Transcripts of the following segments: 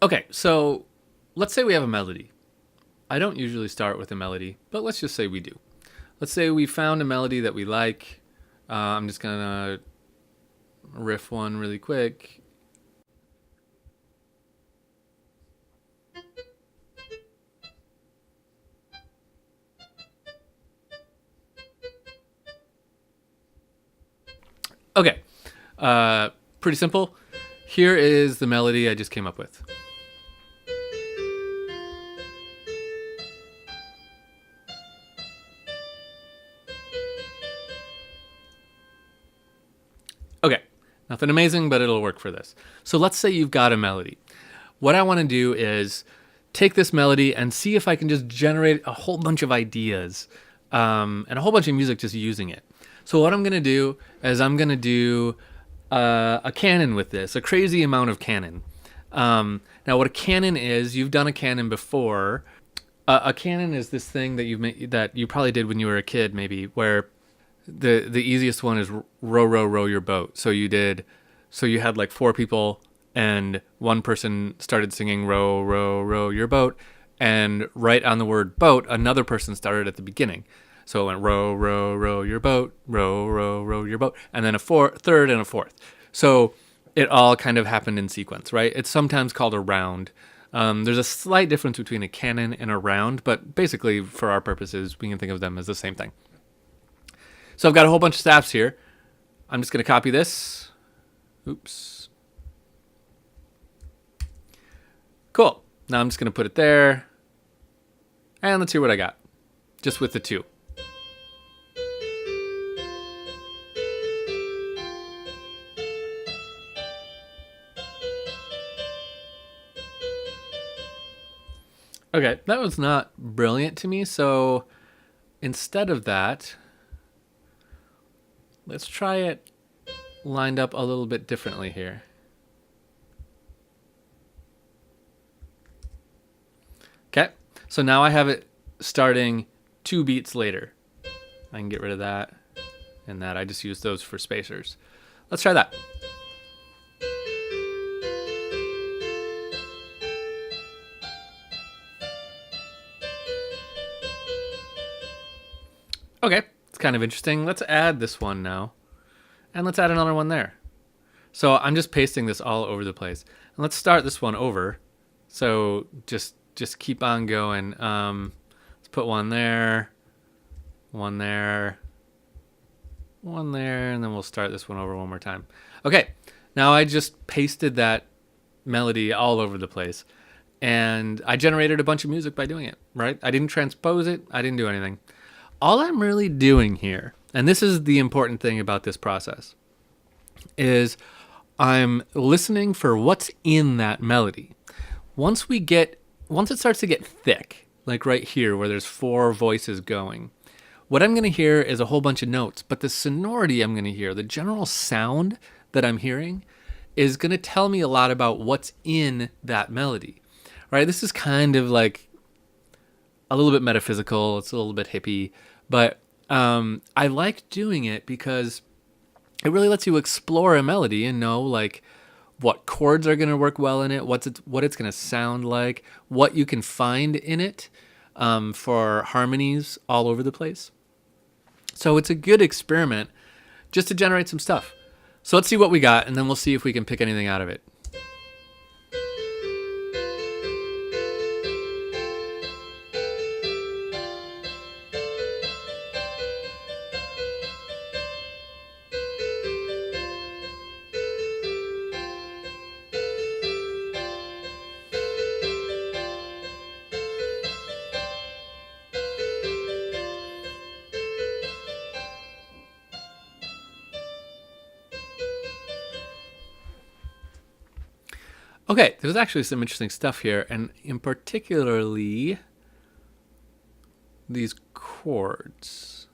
Okay, so let's say we have a melody. I don't usually start with a melody, but let's just say we do. Let's say we found a melody that we like. I'm just gonna riff one really quick. Okay, pretty simple. Here is the melody I just came up with. Okay, nothing amazing, but it'll work for this. So let's say you've got a melody. What I want to do is take this melody and see if I can just generate a whole bunch of ideas and a whole bunch of music just using it. So what I'm going to do is I'm going to do a canon with this, a crazy amount of canon. Now, what a canon is, you've done a canon before. A canon is this thing that that you probably did when you were a kid, maybe, where the easiest one is row row row your boat. So you had like four people and one person started singing row row row your boat, and right on the word boat another person started at the beginning. So it went row row row your boat, row row row your boat, and then a third and a fourth. So it all kind of happened in sequence, right? It's sometimes called a round. There's a slight difference between a canon and a round, but basically for our purposes we can think of them as the same thing. So I've got a whole bunch of staffs here. I'm just going to copy this. Oops. Cool. Now I'm just going to put it there. And let's hear what I got. Just with the two. Okay, that was not brilliant to me. So instead of that, let's try it lined up a little bit differently here. Okay, so now I have it starting 2 beats later. I can get rid of that and that. I just use those for spacers. Let's try that. Okay, it's kind of interesting. Let's add this one now. And let's add another one there. So I'm just pasting this all over the place. And let's start this one over. So just keep on going. Let's put one there, one there, one there, and then we'll start this one over one more time. Okay, now I just pasted that melody all over the place. And I generated a bunch of music by doing it, right? I didn't transpose it. I didn't do anything. All I'm really doing here, and this is the important thing about this process, is I'm listening for what's in that melody. Once it starts to get thick, like right here where there's 4 voices going, what I'm going to hear is a whole bunch of notes, but the sonority I'm going to hear, the general sound that I'm hearing, is going to tell me a lot about what's in that melody, right? This is kind of like a little bit metaphysical. It's a little bit hippie, but I like doing it because it really lets you explore a melody and know like what chords are going to work well in it, what it's going to sound like, what you can find in it for harmonies all over the place. So it's a good experiment just to generate some stuff. So let's see what we got, and then we'll see if we can pick anything out of it. Okay, there's actually some interesting stuff here, and in particularly these chords.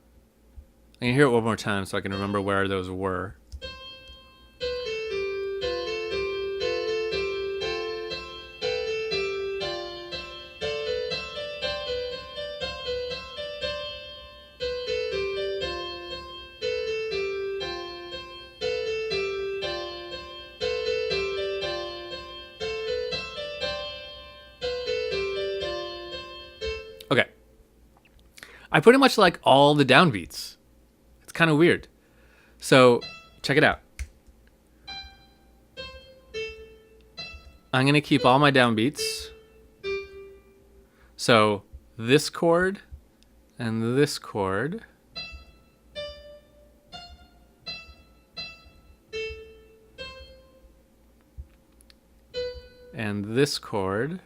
I can hear it one more time so I can remember where those were. Okay. I pretty much like all the downbeats. It's kind of weird. So check it out. I'm going to keep all my downbeats. So this chord and this chord. And this chord.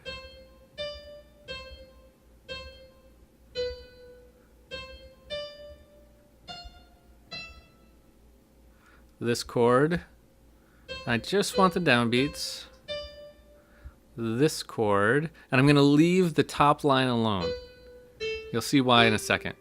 This chord. I just want the downbeats. This chord. And I'm going to leave the top line alone. You'll see why in a second.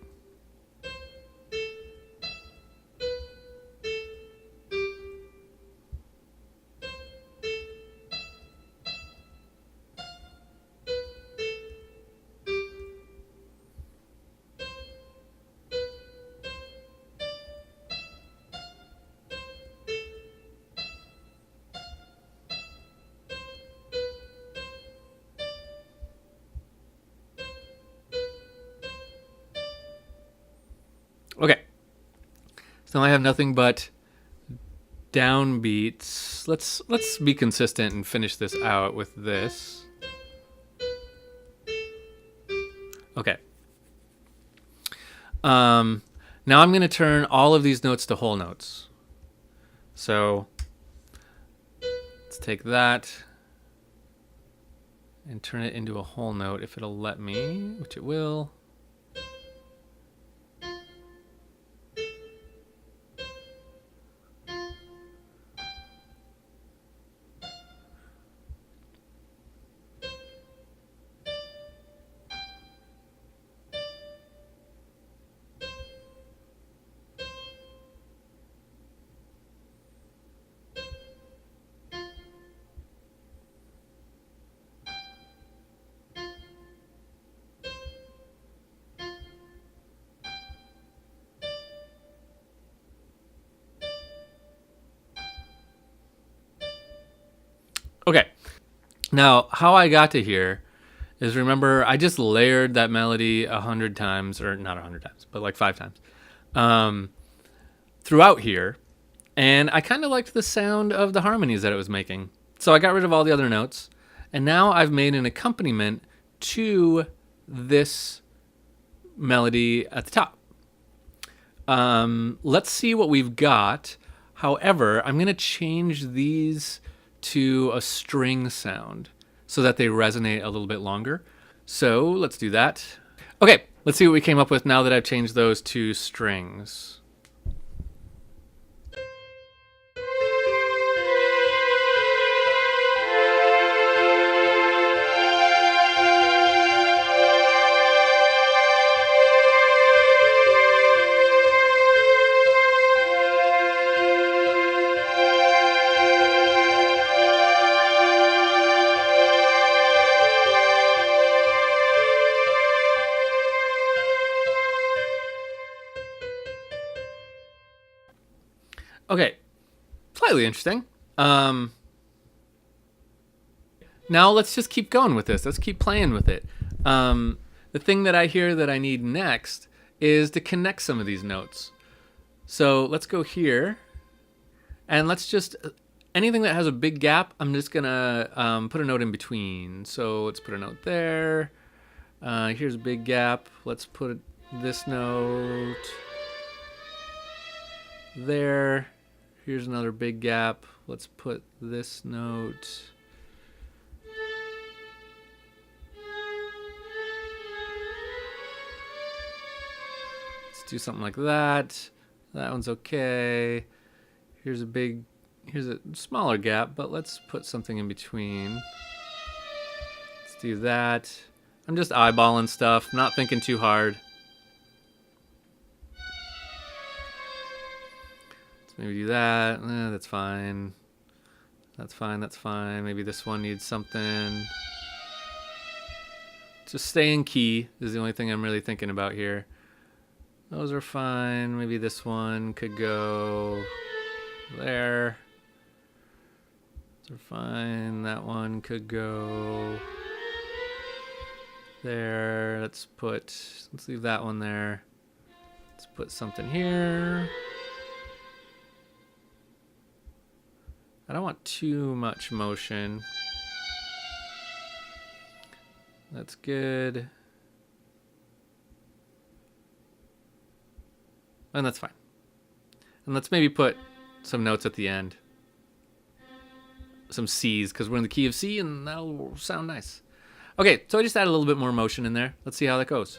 Okay. So now I have nothing but downbeats. Let's be consistent and finish this out with this. Okay. Now I'm going to turn all of these notes to whole notes. So let's take that and turn it into a whole note if it'll let me, which it will. Okay. Now, how I got to here is, remember, I just layered that melody 100 times, or not 100 times, but like 5 times throughout here. And I kind of liked the sound of the harmonies that it was making. So I got rid of all the other notes. And now I've made an accompaniment to this melody at the top. Let's see what we've got. However, I'm going to change these to a string sound so that they resonate a little bit longer. So let's do that. Okay, let's see what we came up with now that I've changed those to strings. Okay, slightly interesting. Now let's just keep going with this. Let's keep playing with it. The thing that I hear that I need next is to connect some of these notes. So let's go here, and let's just, anything that has a big gap, I'm just gonna put a note in between. So let's put a note there. Here's a big gap. Let's put this note there. Here's another big gap. Let's put this note. Let's do something like that. That one's okay. Here's a smaller gap, but let's put something in between. Let's do that. I'm just eyeballing stuff, not thinking too hard. Maybe do that. That's fine. That's fine. That's fine. Maybe this one needs something. Just stay in key is the only thing I'm really thinking about here. Those are fine. Maybe this one could go there. Those are fine. That one could go there. Let's leave that one there. Let's put something here. I don't want too much motion. That's good. And that's fine. And let's maybe put some notes at the end. Some C's, because we're in the key of C, and that'll sound nice. Okay, so I just added a little bit more motion in there. Let's see how that goes.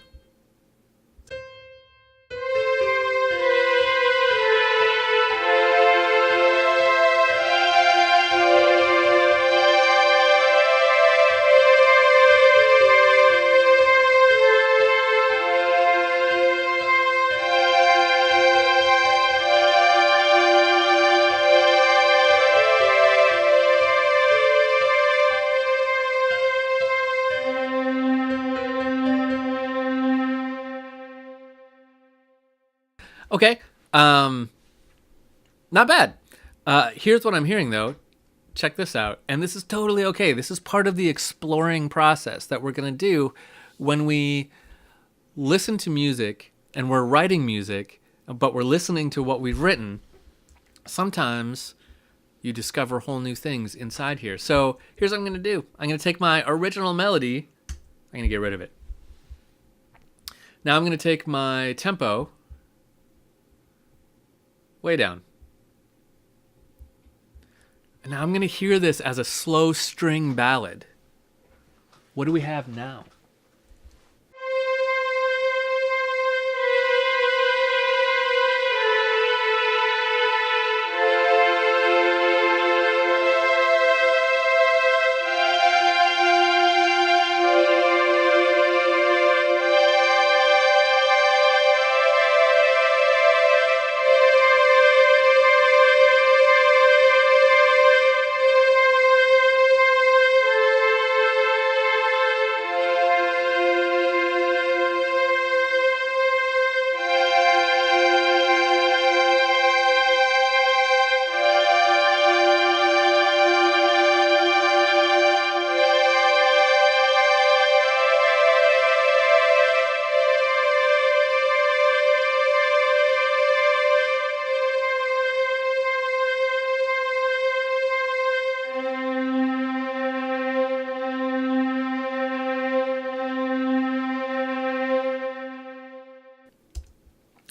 Okay, not bad. Here's what I'm hearing, though. Check this out. And this is totally okay. This is part of the exploring process that we're going to do when we listen to music and we're writing music, but we're listening to what we've written. Sometimes you discover whole new things inside here. So here's what I'm going to do. I'm going to take my original melody. I'm going to get rid of it. Now I'm going to take my tempo way down. And now I'm going to hear this as a slow string ballad. What do we have now?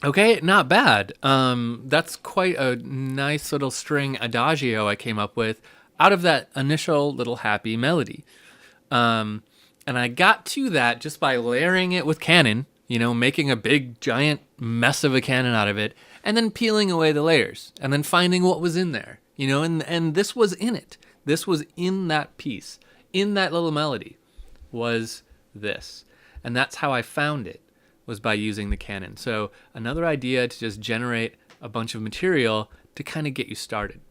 Okay, not bad. That's quite a nice little string adagio I came up with out of that initial little happy melody. And I got to that just by layering it with Canon, making a big giant mess of a Canon out of it, and then peeling away the layers, and then finding what was in there, and this was in it. This was in that piece, in that little melody was this. And that's how I found it, was by using the Canon. So another idea to just generate a bunch of material to kind of get you started.